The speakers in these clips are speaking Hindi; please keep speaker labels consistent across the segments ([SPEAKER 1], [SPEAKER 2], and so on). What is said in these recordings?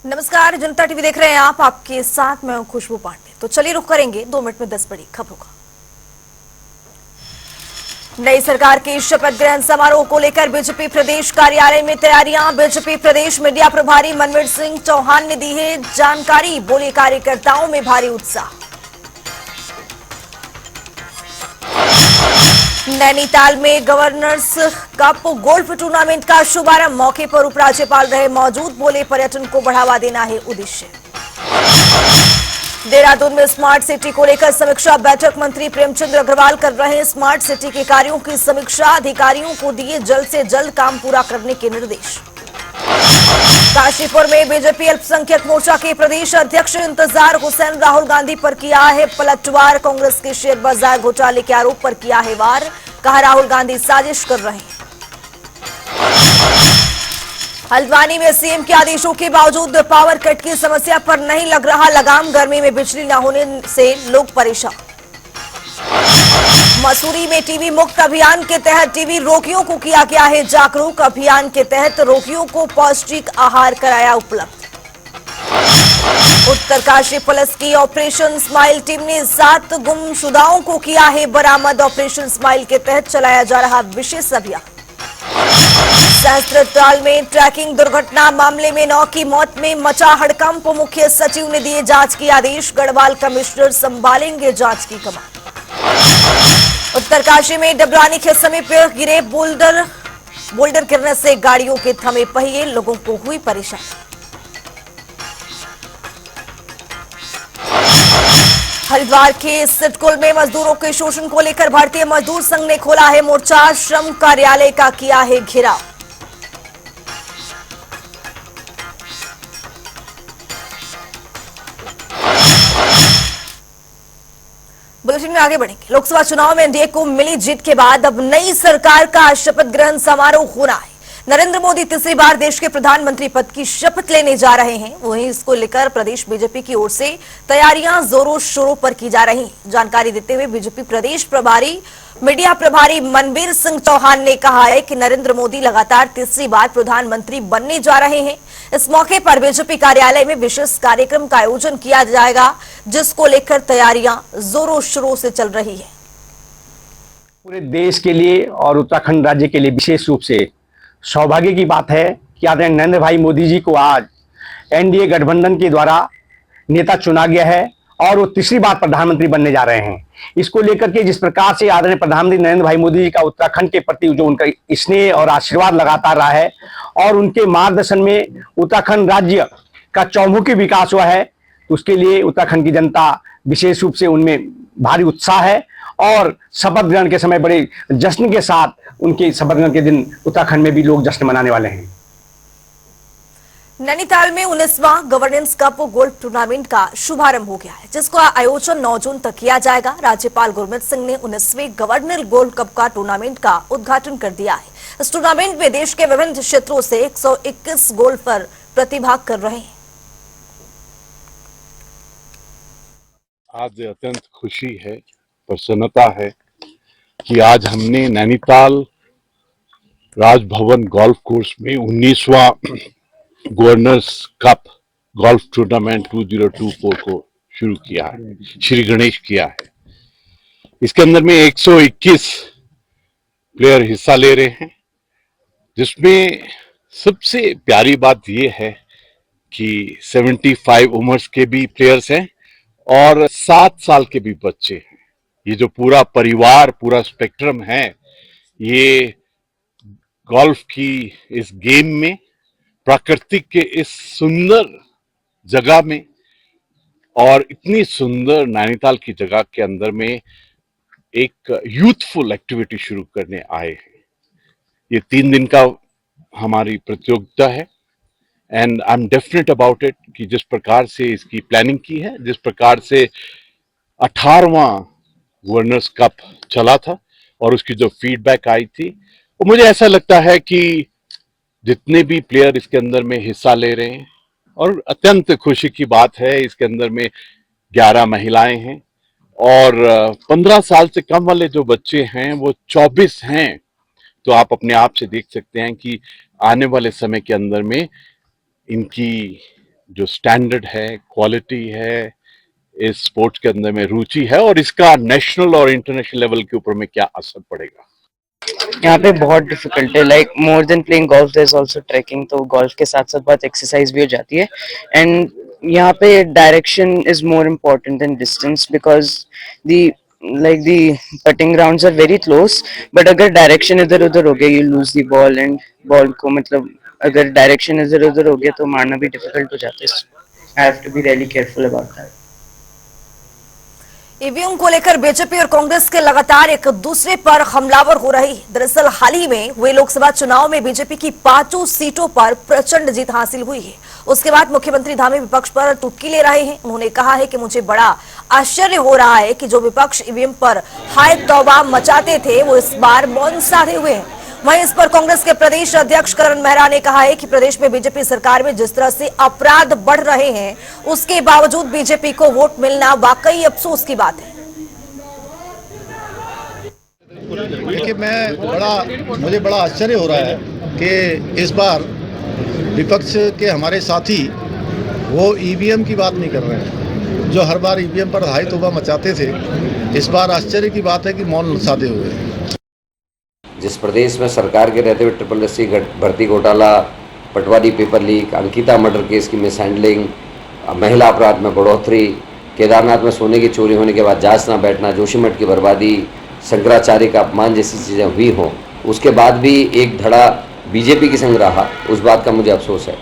[SPEAKER 1] नमस्कार, जनता टीवी देख रहे हैं आप। आपके साथ मैं हूं खुशबू पांडे। तो चलिए रुक करेंगे 2 मिनट में 10 बड़ी खबरों का। नई सरकार के शपथ ग्रहण समारोह को लेकर बीजेपी प्रदेश कार्यालय में तैयारियां। बीजेपी प्रदेश मीडिया प्रभारी मनवीर सिंह चौहान ने दी है जानकारी। बोले कार्यकर्ताओं में भारी उत्साह। नैनीताल में गवर्नर्स कप गोल्फ टूर्नामेंट का शुभारंभ। मौके पर उपराज्यपाल रहे मौजूद। बोले पर्यटन को बढ़ावा देना है उद्देश्य। देहरादून में स्मार्ट सिटी को लेकर समीक्षा बैठक। मंत्री प्रेमचंद अग्रवाल कर रहे हैं स्मार्ट सिटी के कार्यों की समीक्षा। अधिकारियों को दिए जल्द से जल्द काम पूरा करने के निर्देश। काशीपुर में बीजेपी अल्पसंख्यक मोर्चा के प्रदेश अध्यक्ष इंतजार हुसैन राहुल गांधी पर किया है पलटवार। कांग्रेस के शेयर बाजार घोटाले के आरोप पर किया है वार। कहा राहुल गांधी साजिश कर रहे हैं। हल्द्वानी में सीएम के आदेशों के बावजूद पावर कट की समस्या पर नहीं लग रहा लगाम। गर्मी में बिजली न होने से लोग परेशान। मसूरी में टीबी मुक्त अभियान के तहत टीबी रोगियों को किया गया है जागरूक। अभियान के तहत रोगियों को पौष्टिक आहार कराया उपलब्ध। उत्तरकाशी पुलिस की ऑपरेशन स्माइल टीम ने 7 गुमशुदाओं को किया है बरामद। ऑपरेशन स्माइल के तहत चलाया जा रहा विशेष अभियान। सहस्त्रताल में ट्रैकिंग दुर्घटना मामले में 9 की मौत में मचा हड़कंप। मुख्य सचिव ने दिए जांच के आदेश। गढ़वाल कमिश्नर संभालेंगे जांच की कमान। उत्तरकाशी में डबरानी के समीप गिरे बोल्डर गिरने से गाड़ियों के थमे पहिए। लोगों को हुई परेशानी। हरिद्वार के सिडकुल में मजदूरों के शोषण को लेकर भारतीय मजदूर संघ ने खोला है मोर्चा। श्रम कार्यालय का किया है घेराव। बुलेटिन में आगे बढ़ेंगे। लोकसभा चुनाव में एनडीए को मिली जीत के बाद अब नई सरकार का शपथ ग्रहण समारोह होना है। नरेंद्र मोदी तीसरी बार देश के प्रधानमंत्री पद की शपथ लेने जा रहे हैं। वहीं इसको लेकर प्रदेश बीजेपी की ओर से तैयारियां जोरों शोरों पर की जा रही हैं। जानकारी देते हुए बीजेपी प्रदेश प्रभारी मीडिया प्रभारी मनवीर सिंह चौहान ने कहा है कि नरेंद्र मोदी लगातार तीसरी बार प्रधानमंत्री बनने जा रहे हैं। इस मौके पर बीजेपी कार्यालय में विशेष कार्यक्रम का आयोजन किया जाएगा, जिसको लेकर तैयारियां जोरों शोरों से चल रही है।
[SPEAKER 2] पूरे देश के लिए और उत्तराखंड राज्य के लिए विशेष रूप से सौभाग्य की बात है कि आदरणीय नरेंद्र भाई मोदी जी को आज एनडीए गठबंधन के द्वारा नेता चुना गया है और वो तीसरी बार प्रधानमंत्री बनने जा रहे हैं। इसको लेकर के जिस प्रकार से आदरणीय प्रधानमंत्री नरेंद्र भाई मोदी जी का उत्तराखंड के प्रति जो उनका स्नेह और आशीर्वाद लगातार रहा है और उनके मार्गदर्शन में उत्तराखंड राज्य का चौमुखी विकास हुआ है, तो उसके लिए उत्तराखंड की जनता विशेष रूप से उनमें भारी उत्साह है और शपथ ग्रहण के समय बड़े जश्न के साथ उनके शपथ ग्रहण के दिन उत्तराखंड में भी लोग जश्न मनाने वाले हैं।
[SPEAKER 1] नैनीताल में 19वां गवर्नेंस कप गोल्फ टूर्नामेंट का शुभारंभ हो गया है, जिसका आयोजन 9 जून तक किया जाएगा। राज्यपाल गुरमीत सिंह ने 19वें गवर्नर गोल्फ कप का टूर्नामेंट का उद्घाटन कर दिया है। इस टूर्नामेंट में देश के विभिन्न क्षेत्रों से 121 गोल्फर प्रतिभाग कर रहे हैं।
[SPEAKER 3] आज अत्यंत खुशी है, प्रसन्नता है कि आज हमने नैनीताल राजभवन गोल्फ कोर्स में 19वां गवर्नर्स कप गोल्फ टूर्नामेंट 2024 को शुरू किया है, श्री गणेश किया है। इसके अंदर में 121 प्लेयर हिस्सा ले रहे हैं, जिसमें सबसे प्यारी बात यह है कि 75 उम्र के भी प्लेयर्स हैं और 7 साल के भी बच्चे हैं। ये जो पूरा परिवार, पूरा स्पेक्ट्रम है, ये गोल्फ की इस गेम में, प्राकृतिक के इस सुंदर जगह में और इतनी सुंदर नैनीताल की जगह के अंदर में एक यूथफुल एक्टिविटी शुरू करने आए हैं। ये 3 दिन का हमारी प्रतियोगिता है and I am definite about it कि जिस प्रकार से इसकी प्लानिंग की है, जिस प्रकार से 18वां गवर्नर्स कप चला था और उसकी जो फीडबैक आई थी, वो मुझे ऐसा लगता है कि जितने भी प्लेयर इसके अंदर में हिस्सा ले रहे हैं, और अत्यंत खुशी की बात है इसके अंदर में 11 महिलाएं हैं और 15 साल से कम वाले जो बच्चे हैं वो 24 हैं। तो आप अपने आप से देख सकते हैं कि आने वाले समय के अंदर में इनकी जो स्टैंडर्ड है, क्वालिटी है, इस स्पोर्ट्स के अंदर में रुचि है और इसका नेशनल और इंटरनेशनल लेवल के ऊपर में क्या असर पड़ेगा।
[SPEAKER 4] यहाँ पे बहुत डिफिकल्ट है, like more than playing golf there is also tracking, तो गोल्फ के साथ साथ बहुत एक्सरसाइज भी हो जाती है। एंड यहाँ पे direction is more important than distance, because the like the putting grounds are very close, but अगर डायरेक्शन इधर उधर हो गया you lose the ball, and ball को मतलब अगर डायरेक्शन इधर उधर हो गया तो मारना भी डिफिकल्ट हो जाता है। I have to be really careful about that.
[SPEAKER 1] EVM को लेकर बीजेपी और कांग्रेस के लगातार एक दूसरे पर हमलावर हो रही है। दरअसल हाल ही में हुए लोकसभा चुनाव में बीजेपी की 5 सीटों पर प्रचंड जीत हासिल हुई है। उसके बाद मुख्यमंत्री धामी विपक्ष पर टुटकी ले रहे हैं। उन्होंने कहा है कि मुझे बड़ा आश्चर्य हो रहा है कि जो विपक्ष ईवीएम पर हाय तौबा मचाते थे वो इस बार मौन साधे हुए हैं। वहीं इस पर कांग्रेस के प्रदेश अध्यक्ष करण मेहरा ने कहा है कि प्रदेश में बीजेपी सरकार में जिस तरह से अपराध बढ़ रहे हैं उसके बावजूद बीजेपी को वोट मिलना वाकई अफसोस की बात है।
[SPEAKER 5] देखिए मुझे बड़ा आश्चर्य हो रहा है कि इस बार विपक्ष के हमारे साथी वो ईवीएम की बात नहीं कर रहे हैं। जो हर बार ईवीएम पर हाय तौबा मचाते थे, इस बार आश्चर्य की बात है कि मौन साधे हुए हैं।
[SPEAKER 6] जिस प्रदेश में सरकार के रहते हुए ट्रिपल एससी भर्ती घोटाला, patwari paper leak, Ankita murder case की मिसहैंडलिंग, महिला अपराध में बढ़ोतरी, केदारनाथ में सोने की चोरी होने के बाद जांच न बैठना, जोशीमठ की बर्बादी, शंकराचार्य का अपमान जैसी चीज़ें हुई हों, उसके बाद भी एक धड़ा बीजेपी की संग रहा, उस बात का मुझे अफसोस है।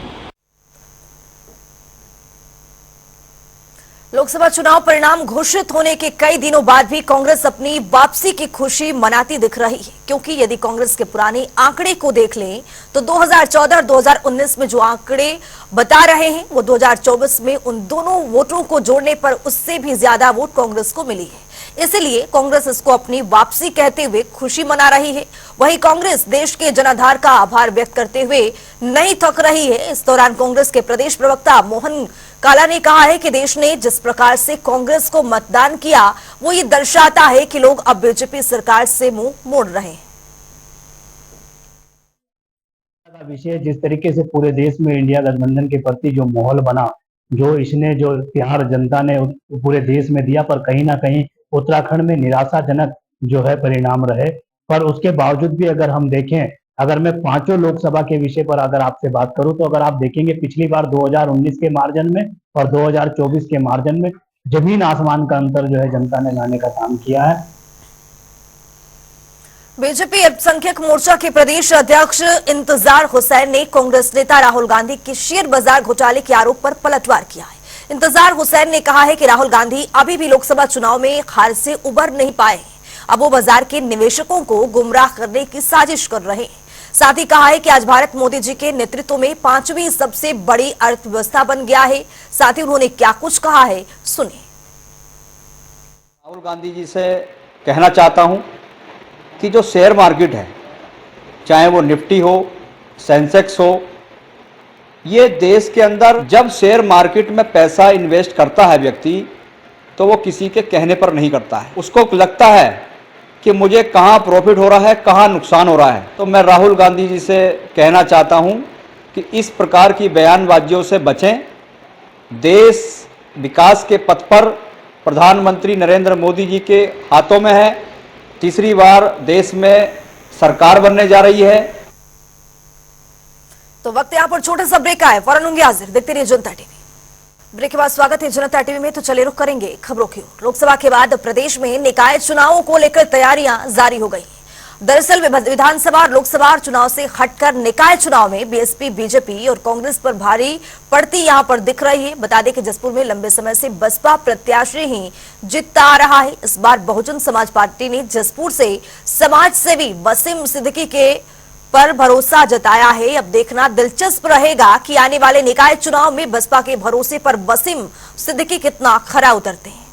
[SPEAKER 1] लोकसभा चुनाव परिणाम घोषित होने के कई दिनों बाद भी कांग्रेस अपनी वापसी की खुशी मनाती दिख रही है, क्योंकि यदि कांग्रेस के पुराने आंकड़े को देख लें तो 2014 और 2019 में जो आंकड़े बता रहे हैं वो 2024 में उन दोनों वोटों को जोड़ने पर उससे भी ज्यादा वोट कांग्रेस को मिली है। इसलिए कांग्रेस इसको अपनी वापसी कहते हुए खुशी मना रही है। वहीं कांग्रेस देश के जनाधार का आभार व्यक्त करते हुए नहीं थक रही है। इस दौरान कांग्रेस के प्रदेश प्रवक्ता मोहन काला ने कहा है कि देश ने जिस प्रकार से कांग्रेस को मतदान किया वो ये दर्शाता है कि लोग अब बीजेपी सरकार से मुंह मोड़ रहे हैं।
[SPEAKER 7] विषय जिस तरीके से पूरे देश में इंडिया गठबंधन के प्रति जो माहौल बना, जो इसने जो प्यार जनता ने पूरे देश में दिया, पर कहीं ना कहीं उत्तराखंड में निराशाजनक जो है परिणाम रहे। पर उसके बावजूद भी अगर हम देखें, अगर मैं 5 लोकसभा के विषय पर अगर आपसे बात करूं तो अगर आप देखेंगे पिछली बार 2019 के मार्जिन में और 2024 के मार्जिन में जमीन आसमान का अंतर जो है जनता ने लाने का काम किया है।
[SPEAKER 1] बीजेपी अल्पसंख्यक मोर्चा के प्रदेश अध्यक्ष इंतजार हुसैन ने कांग्रेस नेता राहुल गांधी के शेयर बाजार घोटाले के आरोप पर पलटवार किया है। इंतजार हुसैन ने कहा है कि राहुल गांधी अभी भी लोकसभा चुनाव में हार से उबर नहीं पाए हैं। अब वो बाजार के निवेशकों को गुमराह करने की साजिश कर रहे हैं। साथ ही कहा है कि आज भारत मोदी जी के नेतृत्व में 5वीं सबसे बड़ी अर्थव्यवस्था बन गया है। साथ ही उन्होंने क्या कुछ कहा है, सुनिए।
[SPEAKER 8] राहुल गांधी जी से कहना चाहता हूं कि जो शेयर मार्केट है, चाहे वो निफ्टी हो, सेंसेक्स हो, ये देश के अंदर जब शेयर मार्केट में पैसा इन्वेस्ट करता है व्यक्ति तो वो किसी के कहने पर नहीं करता है। उसको लगता है कि मुझे कहाँ प्रॉफिट हो रहा है, कहाँ नुकसान हो रहा है। तो मैं राहुल गांधी जी से कहना चाहता हूँ कि इस प्रकार की बयानबाजियों से बचें। देश विकास के पथ पर प्रधानमंत्री नरेंद्र मोदी जी के हाथों में है। तीसरी बार देश में सरकार बनने जा रही है।
[SPEAKER 1] तो वक्त यहाँ पर छोटा सा ब्रेक आए, फौरन होंगे हाजिर। देखते रहिए जनता टीवी। ब्रेक के बाद स्वागत है जनता टीवी में। तो चले रुक करेंगे खबरों की ओर। लोकसभा के बाद प्रदेश में निकाय चुनावों को लेकर तैयारियां जारी हो गई। दरअसल विधानसभा और लोकसभा चुनाव से हटकर निकाय चुनाव में बीएसपी, बीजेपी और कांग्रेस पर भारी पड़ती यहां पर दिख रही है। बता दें कि जसपुर में लंबे समय से बसपा प्रत्याशी ही जीतता आ रहा है। इस बार बहुजन समाज पार्टी ने जसपुर से समाज सेवी वसीम सिद्दीकी के पर भरोसा जताया है। अब देखना दिलचस्प रहेगा कि आने वाले निकाय चुनाव में बसपा के भरोसे पर वसीम सिद्दीकी कितना खरा उतरते हैं।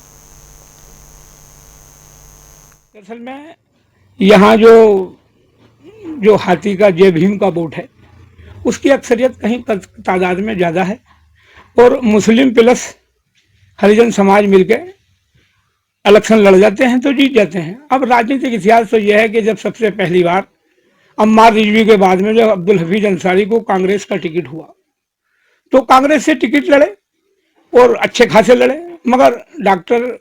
[SPEAKER 9] दरअसल में यहाँ जो हाथी का जय भीम का वोट है उसकी अक्सरियत कहीं तादाद में ज्यादा है और मुस्लिम प्लस हरिजन समाज मिलकर इलेक्शन लड़ जाते हैं तो जीत जाते हैं। अब राजनीतिक इतिहास तो यह है कि जब सबसे पहली बार अम्मार रिजवी के बाद में जब अब्दुल हफीज अंसारी को कांग्रेस का टिकट हुआ तो कांग्रेस से टिकट लड़े और अच्छे खासे लड़े, मगर डॉक्टर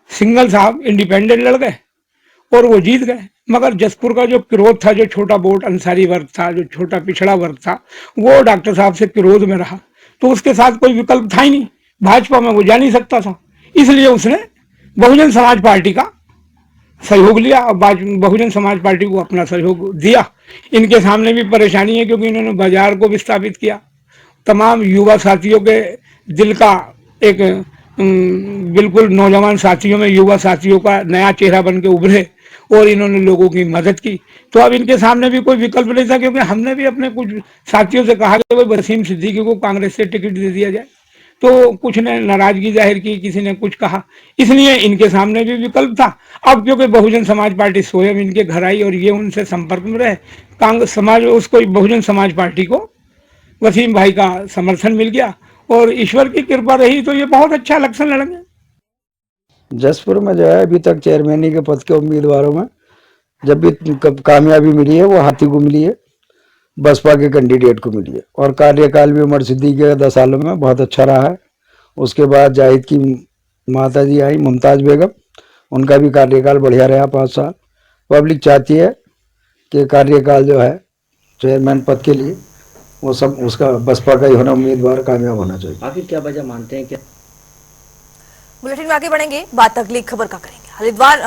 [SPEAKER 9] सिंघल साहब इंडिपेंडेंट लड़ गए और वो जीत गए। मगर जसपुर का जो किरोध था, जो छोटा वोट अंसारी वर्ग था, जो छोटा पिछड़ा वर्ग था, वो डॉक्टर साहब से किरोध में रहा, तो उसके साथ कोई विकल्प था ही नहीं, भाजपा में वो जा नहीं सकता था, इसलिए उसने बहुजन समाज पार्टी का सहयोग लिया और बहुजन समाज पार्टी को अपना सहयोग दिया। इनके सामने भी परेशानी है क्योंकि इन्होंने बाजार को विस्थापित किया, तमाम युवा साथियों के दिल का एक बिल्कुल नौजवान साथियों में युवा साथियों का नया चेहरा बन के उभरे और इन्होंने लोगों की मदद की। तो अब इनके सामने भी कोई विकल्प नहीं था, क्योंकि हमने भी अपने कुछ साथियों से कहा कि भाई वसीम सिद्दीकी को कांग्रेस से टिकट दे दिया जाए, तो कुछ ने नाराजगी जाहिर की, किसी ने कुछ कहा, इसलिए इनके सामने भी विकल्प था। अब क्योंकि बहुजन समाज पार्टी स्वयं इनके घर आई और ये उनसे संपर्क में रहे, कांग्रेस समाज उसको बहुजन समाज पार्टी को वसीम भाई का समर्थन मिल गया और ईश्वर की कृपा रही तो ये बहुत अच्छा इलेक्शन लड़ेंगे।
[SPEAKER 10] जसपुर में जो है अभी तक चेयरमैनी के पद के उम्मीदवारों में जब भी कामयाबी मिली है वो हाथी को मिली है, बसपा के कैंडिडेट को मिली है, और कार्यकाल भी उमर सिद्दीकी के 10 सालों में बहुत अच्छा रहा है। उसके बाद जाहिद की माता जी आई मुमताज़ बेगम, उनका भी कार्यकाल बढ़िया रहा 5 साल। पब्लिक चाहती है कि कार्यकाल जो है चेयरमैन पद के लिए वो सब उसका बसपा का ही होना, उम्मीदवार कामयाब होना चाहिए।
[SPEAKER 4] आखिर क्या वजह मानते हैं? क्या
[SPEAKER 1] बुलेटिन में आगे बढ़ेंगे, बात अगली खबर का करेंगे।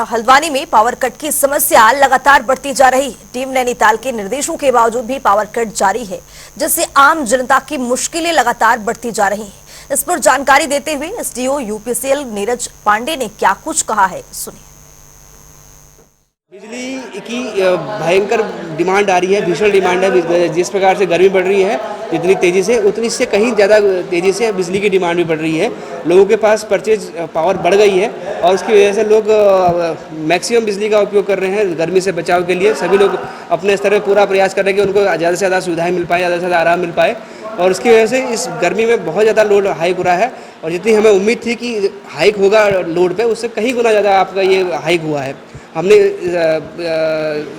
[SPEAKER 1] हल्द्वानी में पावर कट की समस्या लगातार बढ़ती जा रही है। टीम नैनीताल के निर्देशों के बावजूद भी पावर कट जारी है, जिससे आम जनता की मुश्किलें लगातार बढ़ती जा रही हैं। इस पर जानकारी देते हुए एसडीओ यूपीसीएल नीरज पांडे ने क्या कुछ कहा है, सुनिए।
[SPEAKER 11] बिजली की भयंकर डिमांड आ रही है, भीषण डिमांड है। जिस प्रकार से गर्मी बढ़ रही है जितनी तेज़ी से, उतनी से कहीं ज़्यादा तेज़ी से बिजली की डिमांड भी बढ़ रही है। लोगों के पास परचेज पावर बढ़ गई है और उसकी वजह से लोग मैक्सिमम बिजली का उपयोग कर रहे हैं गर्मी से बचाव के लिए। सभी लोग अपने स्तर पर पूरा प्रयास कर रहे हैं कि उनको ज़्यादा से ज़्यादा सुविधाएँ मिल पाए, ज़्यादा से ज़्यादा आराम मिल पाए, और उसकी वजह से इस गर्मी में बहुत ज़्यादा लोड हाइक हो रहा है। और जितनी हमें उम्मीद थी कि हाइक होगा लोड पे, उससे कहीं गुना ज़्यादा आपका ये हाइक हुआ है। हमने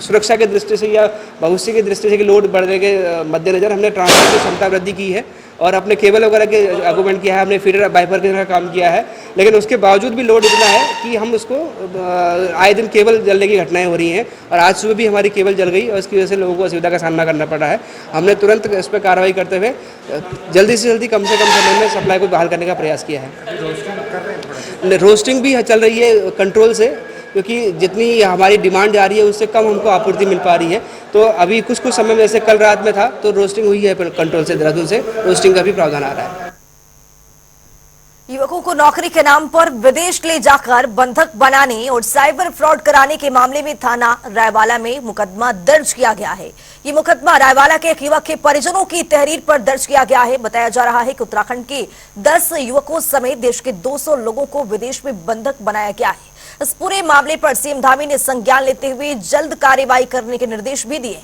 [SPEAKER 11] सुरक्षा के दृष्टि से या भविष्य की दृष्टि से कि लोड बढ़ने के मद्देनज़र हमने ट्रांसफर की क्षमता वृद्धि की है और अपने केबल वगैरह के आर्गूमेंट किया है, हमने फीडर बाइपर की तरह काम किया है। लेकिन उसके बावजूद भी लोड इतना है कि हम उसको आए दिन केबल जलने की घटनाएं हो रही हैं, और आज सुबह भी हमारी केबल जल गई और इसकी वजह से लोगों को असुविधा का सामना करना पड़ रहा है। हमने तुरंत इस पर कार्रवाई करते हुए जल्दी से जल्दी कम से कम समय में सप्लाई को बहाल करने का प्रयास किया है। रोस्टिंग भी चल रही है कंट्रोल से, क्योंकि जितनी हमारी डिमांड आ रही है उससे कम हमको आपूर्ति मिल पा रही है। तो अभी कुछ समय में, जैसे कल रात में था, तो रोस्टिंग हुई है कंट्रोल से, देहरादून से रोस्टिंग का भी प्रावधान आ रहा है।
[SPEAKER 1] युवकों को नौकरी के नाम पर विदेश ले जाकर बंधक बनाने और साइबर फ्रॉड कराने के मामले में थाना रायवाला में मुकदमा दर्ज किया गया है। ये मुकदमा रायवाला के एक युवक के परिजनों की तहरीर पर दर्ज किया गया है। बताया जा रहा है कि उत्तराखंड के 10 युवकों समेत देश के 200 लोगों को विदेश में बंधक बनाया गया है। इस पूरे मामले पर सीएम धामी ने संज्ञान लेते हुए जल्द कार्रवाई करने के निर्देश भी दिए।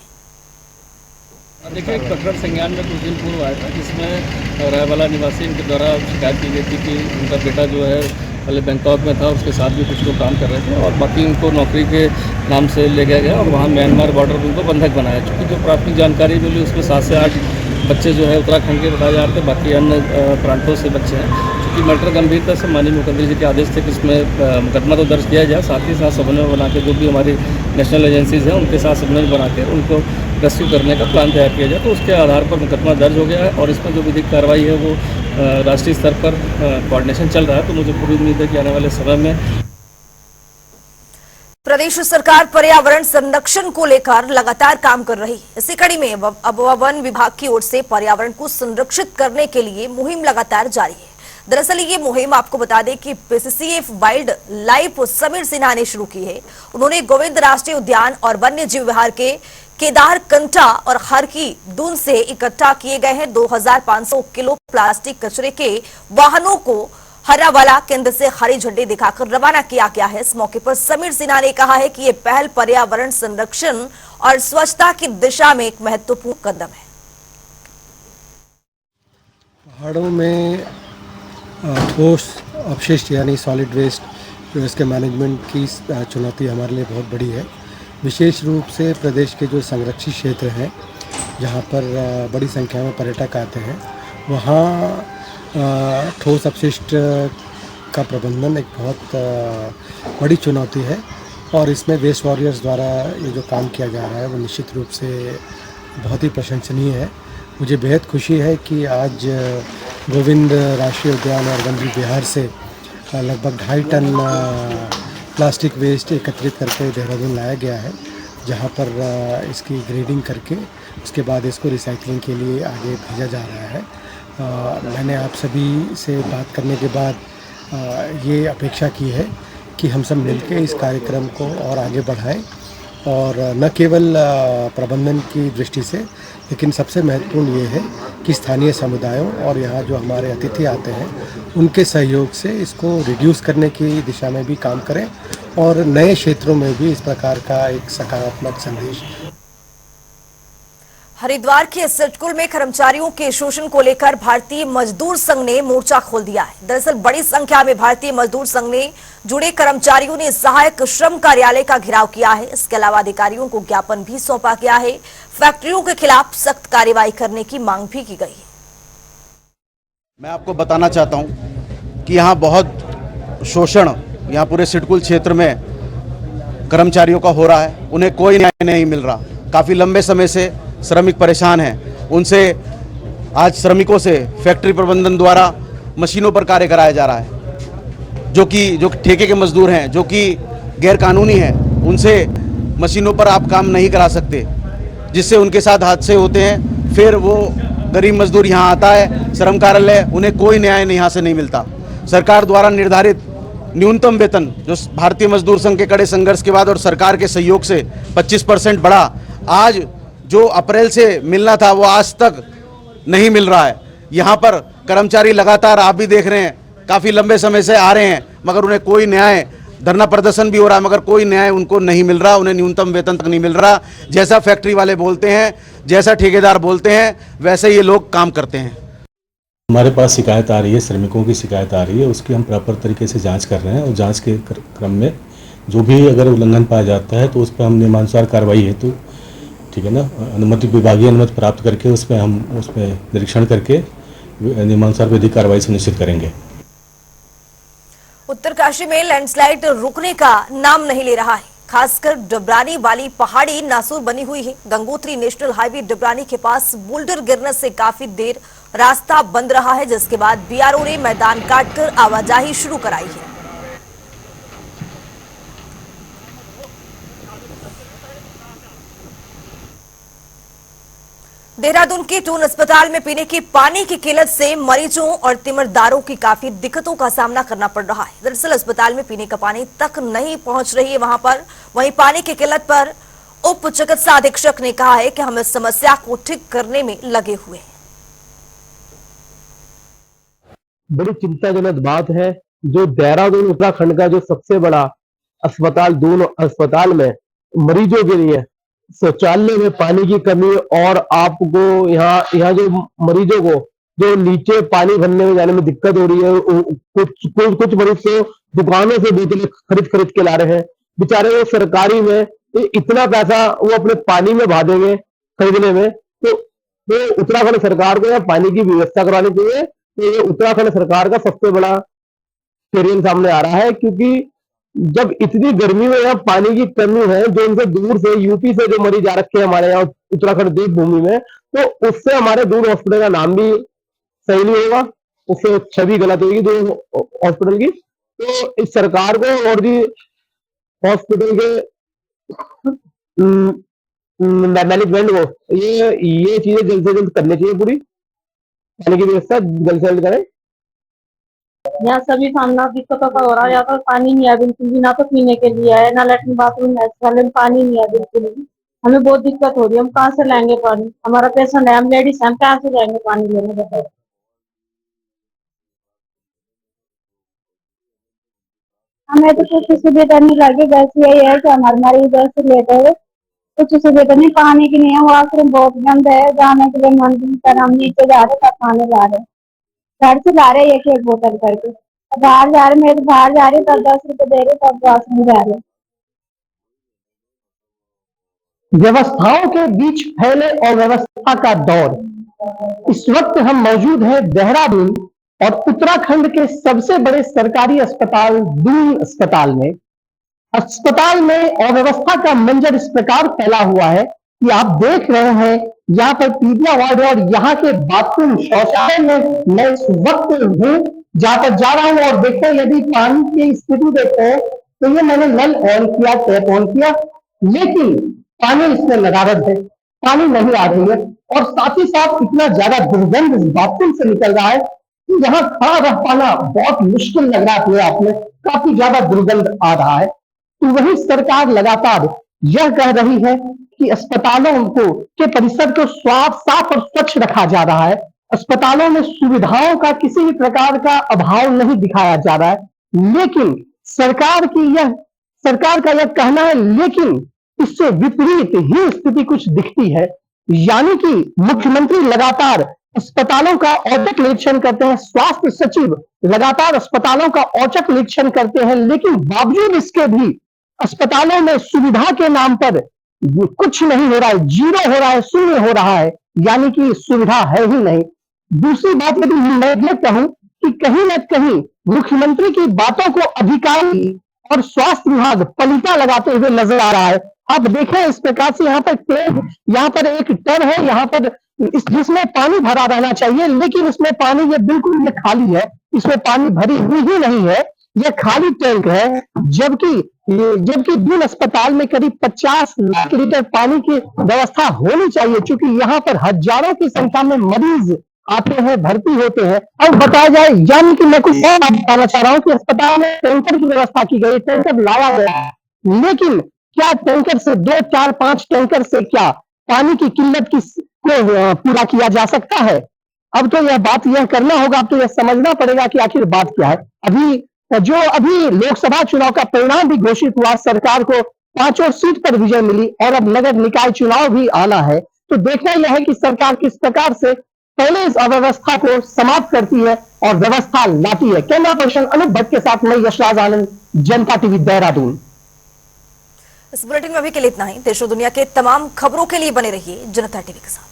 [SPEAKER 12] देखिए, एक प्रकरण संज्ञान में कुछ दिन पूर्व आया था, जिसमें रायवाला निवासी इनके द्वारा शिकायत की गई थी कि उनका बेटा जो है पहले बैंकॉक में था, उसके साथ भी कुछ लोग काम कर रहे थे और बाकी उनको नौकरी के नाम से ले गया गया और वहाँ म्यांमार बॉर्डर पर उनको बंधक बनाया। चूँकि जो प्राथमिक जानकारी मिली उसमें 7 से 8 बच्चे जो है उत्तराखंड के बताए जा रहे थे, बाकी अन्य प्रांतों से बच्चे हैं। चूँकि मैटर गंभीरता से माननीय मुख्यमंत्री जी के आदेश थे कि इसमें मुकदमा तो दर्ज किया जाए, साथ ही साथ समन्वय बना के जो भी हमारी नेशनल एजेंसीज हैं उनके साथ समन्वय बना के उनको रेस्क्यू करने का प्लान तैयार किया जाए। तो उसके आधार पर मुकदमा दर्ज हो गया है और इसमें जो विधिक कार्रवाई है वो राष्ट्रीय स्तर पर कोऑर्डिनेशन चल रहा है। तो मुझे पूरी उम्मीद है कि आने वाले समय में
[SPEAKER 1] प्रदेश सरकार पर्यावरण संरक्षण को लेकर लगातार काम कर रही है। इसी कड़ी में अब वन विभाग की ओर से पर्यावरण को संरक्षित करने के लिए मुहिम लगातार जारी है। दरअसल ये मुहिम आपको बता दें कि PCCF wild life Sameer Sinha ने शुरू की है। उन्होंने गोविंद राष्ट्रीय उद्यान और वन्य जीव विहार के केदार कंटा और हर की दून से इकट्ठा किए गए हैं 2500 किलो प्लास्टिक कचरे के वाहनों को हर्रावाला केंद्र से हरी झंडी दिखाकर रवाना किया गया है। इस मौके पर समीर सिन्हा ने कहा है कि ये पहल पर्यावरण संरक्षण और स्वच्छता की दिशा में एक महत्वपूर्ण कदम है।
[SPEAKER 13] पहाड़ों में ठोस अपशिष्ट यानी सॉलिड वेस्ट जो इसके मैनेजमेंट की चुनौती हमारे लिए बहुत बड़ी है। विशेष रूप से प्रदेश के जो संरक्षित क्षेत्र हैं जहाँ पर बड़ी संख्या में पर्यटक आते हैं, वहाँ ठोस अपशिष्ट का प्रबंधन एक बहुत बड़ी चुनौती है और इसमें वेस्ट वॉरियर्स द्वारा ये जो काम किया जा रहा है वो निश्चित रूप से बहुत ही प्रशंसनीय है। मुझे बेहद खुशी है कि आज गोविंद राष्ट्रीय उद्यान और वन विहार से लगभग 2.5 टन प्लास्टिक वेस्ट एकत्रित करके देहरादून लाया गया है, जहाँ पर इसकी ग्रेडिंग करके उसके बाद इसको रिसाइकलिंग के लिए आगे भेजा जा रहा है। मैंने आप सभी से बात करने के बाद ये अपेक्षा की है कि हम सब मिलकर इस कार्यक्रम को और आगे बढ़ाएं और न केवल प्रबंधन की दृष्टि से, लेकिन सबसे महत्वपूर्ण ये है कि स्थानीय समुदायों और यहाँ जो हमारे अतिथि आते हैं उनके सहयोग से इसको रिड्यूस करने की दिशा में भी काम करें और नए क्षेत्रों में भी इस प्रकार का एक सकारात्मक संदेश।
[SPEAKER 1] हरिद्वार के सिडकुल में कर्मचारियों के शोषण को लेकर भारतीय मजदूर संघ ने मोर्चा खोल दिया है। दरअसल बड़ी संख्या में भारतीय मजदूर संघ ने जुड़े कर्मचारियों ने सहायक श्रम कार्यालय का घेराव किया है। इसके अलावा अधिकारियों को ज्ञापन भी सौंपा गया है। फैक्ट्रियों के खिलाफ सख्त कार्रवाई करने की मांग भी की गई है।
[SPEAKER 14] मैं आपको बताना चाहता हूं कि यहाँ बहुत शोषण यहाँ पूरे सिडकुल क्षेत्र में कर्मचारियों का हो रहा है। उन्हें कोई न्याय नहीं मिल रहा। काफ़ी लंबे समय से श्रमिक परेशान हैं। उनसे आज श्रमिकों से फैक्ट्री प्रबंधन द्वारा मशीनों पर कार्य कराया जा रहा है, जो ठेके के मजदूर हैं, जो कि गैर कानूनी हैं। उनसे मशीनों पर आप काम नहीं करा सकते, जिससे उनके साथ हादसे होते हैं। फिर वो गरीब मजदूर यहाँ आता है श्रम कार्यालय, उन्हें कोई न्याय यहाँ से नहीं मिलता। सरकार द्वारा निर्धारित न्यूनतम वेतन जो भारतीय मजदूर संघ के कड़े संघर्ष के बाद और सरकार के सहयोग से 25% बढ़ा, आज जो अप्रैल से मिलना था वो आज तक नहीं मिल रहा है। यहाँ पर कर्मचारी लगातार, आप भी देख रहे हैं, काफ़ी लंबे समय से आ रहे हैं, मगर उन्हें कोई न्याय, धरना प्रदर्शन भी हो रहा है मगर कोई न्याय उनको नहीं मिल रहा। उन्हें न्यूनतम वेतन तक नहीं मिल रहा। जैसा फैक्ट्री वाले बोलते हैं, जैसा ठेकेदार बोलते हैं, वैसे ये लोग काम करते हैं।
[SPEAKER 15] हमारे पास शिकायत आ रही है, श्रमिकों की शिकायत आ रही है, उसकी हम प्रॉपर तरीके से जांच कर रहे हैं और जांच के क्रम में जो भी अगर उल्लंघन पाया जाता है तो उस पर हम नियमानुसार कार्रवाई हेतु, ठीक है ना, अनुमति, विभागीय अनुमति प्राप्त करके उसमें हम उसमें निरीक्षण करके नियमानुसार विधिक कार्रवाई सुनिश्चित करेंगे।
[SPEAKER 1] उत्तरकाशी में लैंडस्लाइड रुकने का नाम नहीं ले रहा है। खासकर डबरानी वाली पहाड़ी नासूर बनी हुई है। गंगोत्री नेशनल हाईवे डबरानी के पास बोल्डर गिरने से काफी देर रास्ता बंद रहा है, जिसके बाद बीआरओ ने मैदान काटकर आवाजाही शुरू कराई है। देहरादून के टून अस्पताल में पीने के पानी की किल्लत से मरीजों और तीमरदारों की काफी दिक्कतों का सामना करना पड़ रहा है। दरअसल अस्पताल में पीने का पानी तक नहीं पहुंच रही है वहां पर। वहीं पानी की किल्लत पर उप चिकित्सा अधीक्षक ने कहा है कि हम इस समस्या को ठीक करने में लगे हुए हैं।
[SPEAKER 16] बड़ी चिंताजनक बात है, जो देहरादून उत्तराखंड का जो सबसे बड़ा अस्पताल, दून अस्पताल में मरीजों के लिए शौचालय में पानी की कमी और आपको यहाँ जो मरीजों को जो नीचे पानी भरने में जाने में दिक्कत हो रही है। कुछ मरीज तो दुकानों से बोतलें खरीद के ला रहे हैं। बेचारे वो सरकारी में इतना पैसा वो अपने पानी में बहा देंगे खरीदने में, तो उत्तराखंड सरकार को यहाँ पानी की व्यवस्था करानी चाहिए। तो ये उत्तराखंड सरकार का सबसे बड़ा फेलियर सामने आ रहा है, क्योंकि जब इतनी गर्मी में यहाँ पानी की कमी है, जो इनसे दूर से यूपी से जो मरीज आ रखे हैं हमारे यहाँ उत्तराखंड देवभूमि में, तो उससे हमारे दूर हॉस्पिटल का नाम भी सही नहीं होगा, उससे छवि गलत होगी दूर हॉस्पिटल की। तो इस सरकार को और भी हॉस्पिटल के मैनेजमेंट को ये चीजें जल्द से जल्द करनी चाहिए। पूरी पानी की व्यवस्था जल्द से जल्द करें।
[SPEAKER 17] यहाँ सभी सामना दिक्कतों का हो रहा है। यहाँ पर पानी नहीं है बिल्कुल भी, ना तो पीने के लिए है, ना लेटरिन बाथरूम है, वाले में पानी नहीं है बिल्कुल भी। हमें बहुत दिक्कत हो रही है। हम कहाँ से लाएंगे पानी? हमारा पेशेंट है, हम लेडीज, हम कहाँ से जाएंगे पानी लेने? बताओ। हमें तो कुछ सुविधा नहीं लगी, बस यही है कि हमारे इधर से लेते हुए कुछ सुविधा नहीं, पानी की नहीं है। वॉशरूम बहुत गंदा है, जाने के लिए मन भी कर, हम नीचे जा रहे तब खाने जा रहे, घर से ला रहे एक बोतल करके, बाहर जा रहे, मेरे बाहर जा रही तब 10 रुपए दे रहे, तब वॉशरूम जा रहे।
[SPEAKER 16] व्यवस्थाओं के बीच फैले अव्यवस्था का दौर, इस वक्त हम मौजूद हैं देहरादून और उत्तराखंड के सबसे बड़े सरकारी अस्पताल दून अस्पताल में। अस्पताल में अव्यवस्था का मंजर इस प्रकार फैला हुआ है कि आप देख रहे हैं यहाँ पर पीडिया वार्ड और यहाँ के बाथरूम शौचालय में मैं इस वक्त हूँ जहाँ पर जा रहा हूँ और देखो यदि पानी की स्थिति देखो तो ये मैंने नल ऑन किया, टैप ऑन किया, लेकिन पानी इसमें नदारद है, पानी नहीं आ रही है और साथ ही साथ इतना ज्यादा दुर्गंध इस बाथरूम से निकल रहा है कि यहाँ खड़ा रह पाना बहुत मुश्किल लग रहा है अपने आप में, काफी ज्यादा दुर्गंध आ रहा है। तो वही सरकार लगातार यह कह रही है कि अस्पतालों को के परिसर को साफ और स्वच्छ रखा जा रहा है, अस्पतालों में सुविधाओं का किसी भी प्रकार का अभाव नहीं दिखाया जा रहा है, लेकिन सरकार का यह कहना है, लेकिन इससे विपरीत ही स्थिति कुछ दिखती है। यानी कि मुख्यमंत्री लगातार अस्पतालों का औचक निरीक्षण करते हैं, स्वास्थ्य सचिव लगातार अस्पतालों का औचक निरीक्षण करते हैं, लेकिन बावजूद इसके भी अस्पतालों में सुविधा के नाम पर कुछ नहीं हो रहा है, जीरो हो रहा है, शून्य हो रहा है, यानी कि सुविधा है ही नहीं। दूसरी बात यदि मैं ये कहूं कि कहीं ना कहीं मुख्यमंत्री की बातों को अधिकारी और स्वास्थ्य विभाग पलीता लगाते हुए नजर आ रहा है। आप देखें इस प्रकार से यहाँ पर एक टन है, यहाँ पर जिसमें पानी भरा रहना चाहिए, लेकिन इसमें पानी ये बिल्कुल ये खाली है, इसमें पानी भरी हुई ही नहीं है, ये खाली टैंक है। जबकि दून अस्पताल में करीब 50 लाख लीटर पानी की व्यवस्था होनी चाहिए, क्योंकि यहाँ पर हजारों की संख्या में मरीज आते हैं, भर्ती होते हैं। अब बताया जाए, यानी कि मैं कुछ और बात बताना चाह रहा हूँ कि अस्पताल में टैंकर की व्यवस्था की गई, टैंकर लाया गया है, लेकिन क्या टैंकर से 2, 4, 5 टैंकर से क्या पानी की किल्लत को पूरा किया जा सकता है? अब तो यह बात यह करना होगा, अब तो यह समझना पड़ेगा कि आखिर बात क्या है। अभी लोकसभा चुनाव का परिणाम भी घोषित हुआ, सरकार को 5 और सीट पर विजय मिली और अब नगर निकाय चुनाव भी आना है, तो देखना यह है कि सरकार किस प्रकार से पहले इस अव्यवस्था को समाप्त करती है और व्यवस्था लाती है। कैमरा पर्सन अनूप भट्ट के साथ मैं यशराज आनंद, जनता टीवी देहरादून।
[SPEAKER 1] इस बुलेटिन में अभी के लिए इतना ही। देश और दुनिया के तमाम खबरों के लिए बने रहिए जनता टीवी के साथ।